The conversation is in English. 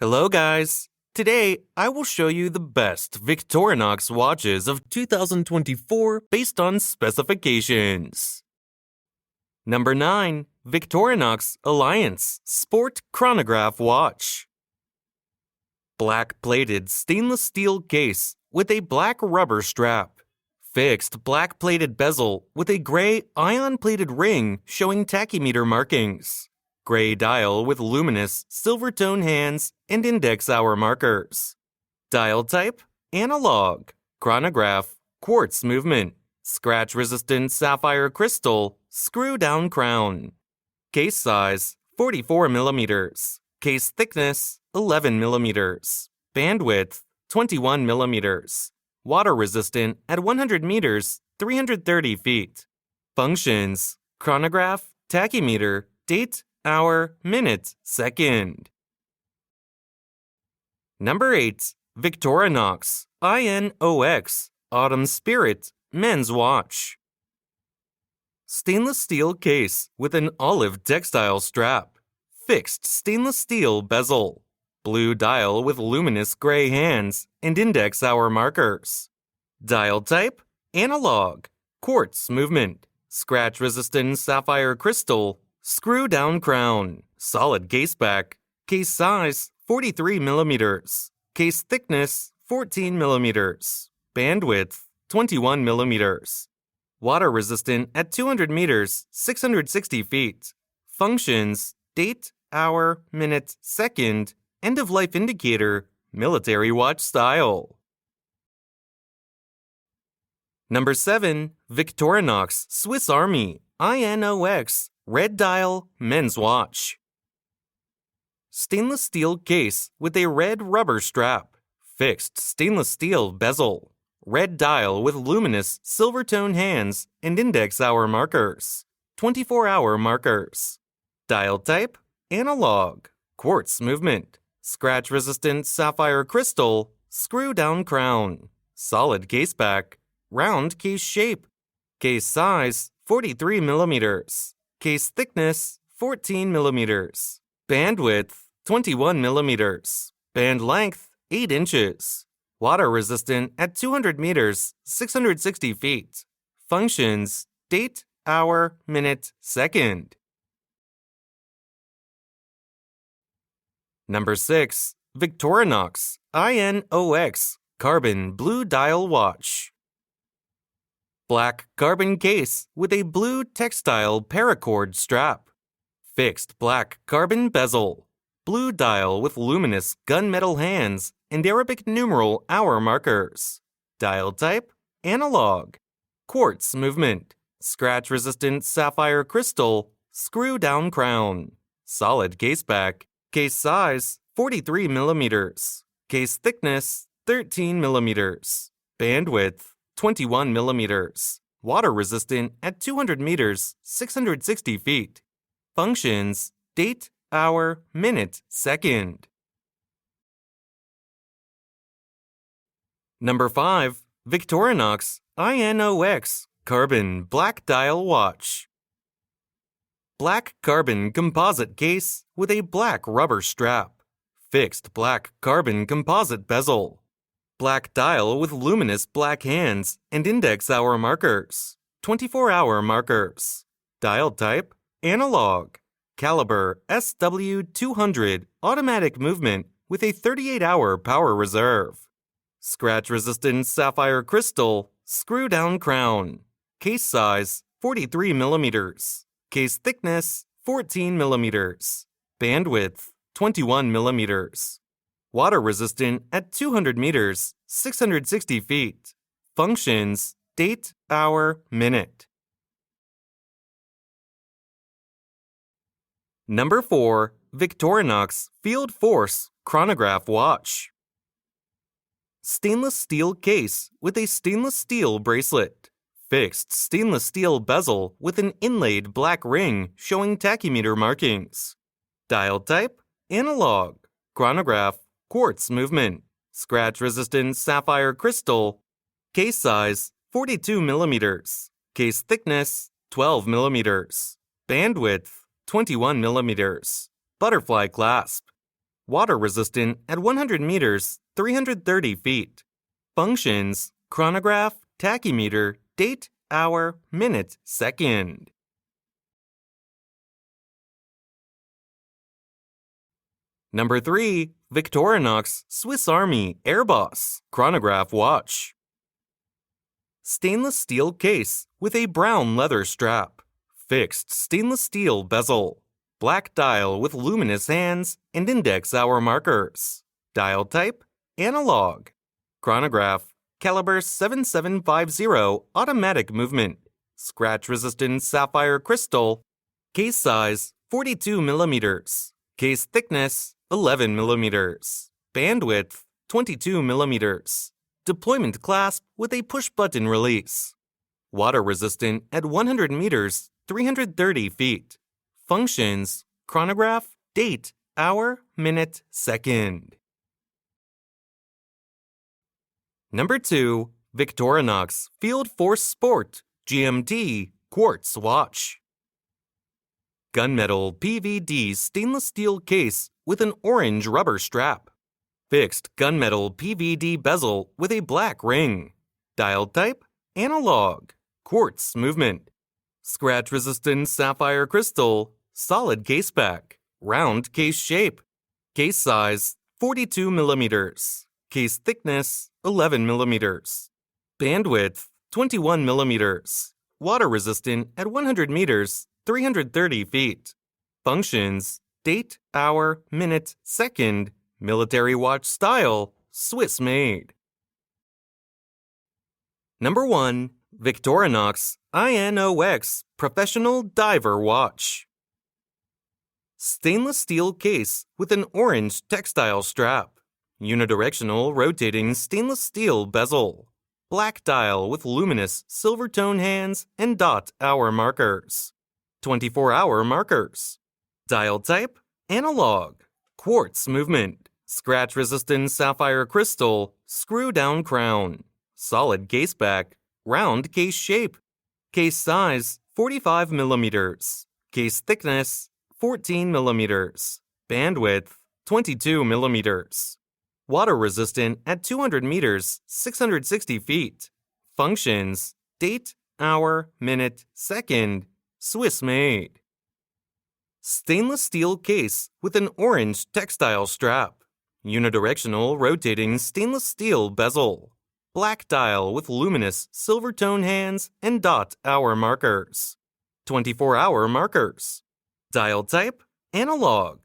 Hello guys! Today, I will show you the best Victorinox watches of 2024 based on specifications. Number 9. Victorinox Alliance Sport Chronograph Watch. Black-plated stainless steel case with a black rubber strap. Fixed black-plated bezel with a gray ion-plated ring showing tachymeter markings. Gray dial with luminous silver tone hands and index hour markers. Dial type, analog. Chronograph, quartz movement. Scratch-resistant sapphire crystal, screw-down crown. Case size, 44 millimeters. Case thickness, 11 millimeters. Bandwidth, 21 millimeters. Water resistant at 100 meters, 330 feet. Functions, chronograph, tachymeter, date, hour, minute, second. Number 8. Victorinox I.N.O.X. Autumn Spirit Men's Watch. Stainless steel case with an olive textile strap. Fixed stainless steel bezel. Blue dial with luminous gray hands and index hour markers. Dial type, analog. Quartz movement. Scratch-resistant sapphire crystal. Screw-down crown. Solid case back. Case size, 43 millimeters. Case thickness, 14 millimeters. Bandwidth, 21 millimeters. Water resistant at 200 meters, 660 feet. Functions, date, hour, minute, second. End of life indicator, military watch style. Number 7. Victorinox Swiss Army I.N.O.X. Red dial men's watch. Stainless steel case with a red rubber strap. Fixed stainless steel bezel. Red dial with luminous silver tone hands and index hour markers. 24-hour markers. Dial type, analog. Quartz movement. Scratch-resistant sapphire crystal. Screw-down crown. Solid case back. Round case shape. Case size, 43 millimeters. Case thickness, 14 millimeters. Bandwidth, 21 millimeters. Band length, 8 inches. Water resistant at 200 meters, 660 feet. Functions, date, hour, minute, second. Number 6. Victorinox I.N.O.X. Carbon Blue Dial Watch. Black carbon case with a blue textile paracord strap. Fixed black carbon bezel. Blue dial with luminous gunmetal hands and Arabic numeral hour markers. Dial type, analog. Quartz movement. Scratch-resistant sapphire crystal. Screw-down crown. Solid case back. Case size, 43 millimeters. Case thickness, 13 millimeters. Bandwidth, 21 millimeters. Water resistant at 200 meters, 660 feet. Functions, date, hour, minute, second. Number 5. Victorinox I.N.O.X. Carbon Black Dial Watch. Black carbon composite case with a black rubber strap. Fixed black carbon composite bezel. Black dial with luminous black hands and index hour markers. 24-hour markers. Dial type, analog. Caliber SW200 automatic movement with a 38-hour power reserve. Scratch-resistant sapphire crystal, screw-down crown. Case size, 43 millimeters. Case thickness, 14 millimeters. Bandwidth, 21 millimeters. Water resistant at 200 meters, 660 feet. Functions, date, hour, minute. Number 4. Victorinox FieldForce Chronograph Watch. Stainless steel case with a stainless steel bracelet. Fixed stainless steel bezel with an inlaid black ring showing tachymeter markings. Dial type, analog. Chronograph, quartz movement. Scratch-resistant sapphire crystal. Case size, 42 millimeters. Case thickness, 12 millimeters. Bandwidth, 21 millimeters. Butterfly clasp. Water resistant at 100 meters, 330 feet. Functions: chronograph, tachymeter, date, hour, minute, second. Number 3. Victorinox Swiss Army AirBoss Chronograph Watch. Stainless steel case with a brown leather strap. Fixed stainless steel bezel. Black dial with luminous hands and index hour markers. Dial type: analog. Chronograph, caliber 7750 automatic movement. Scratch-resistant sapphire crystal. Case size: 42 millimeters. Case thickness: 11 millimeters. Bandwidth: 22 millimeters. Deployment clasp with a push-button release. Water resistant at 100 meters, 330 feet. Functions: chronograph, date, hour, minute, second. Number 2. Victorinox FieldForce Sport GMT Quartz Watch. Gunmetal PVD stainless steel case with an orange rubber strap. Fixed gunmetal PVD bezel with a black ring. Dial type: analog. Quartz movement. Scratch-resistant sapphire crystal. Solid case back. Round case shape. Case size: 42 millimeters. Case thickness: 11 millimeters. Bandwidth: 21 millimeters. Water resistant at 100 meters, 330 feet. Functions: date, hour, minute, second. Military watch style, Swiss made. Number 1. Victorinox I.N.O.X Professional Diver Watch. Stainless steel case with an orange textile strap. Unidirectional rotating stainless steel bezel. Black dial with luminous silver tone hands and dot hour markers. 24-hour markers. Dial type: analog. Quartz movement. Scratch-resistant sapphire crystal. Screw-down crown. Solid case back. Round case shape. Case size: 45 millimeters. Case thickness: 14 millimeters. Bandwidth: 22 millimeters. Water resistant at 200 meters, 660 feet. Functions: date, hour, minute, second. Swiss made. Stainless steel case with an orange textile strap. Unidirectional rotating stainless steel bezel. Black dial with luminous silver tone hands and dot hour markers. 24-hour markers. Dial type: analog.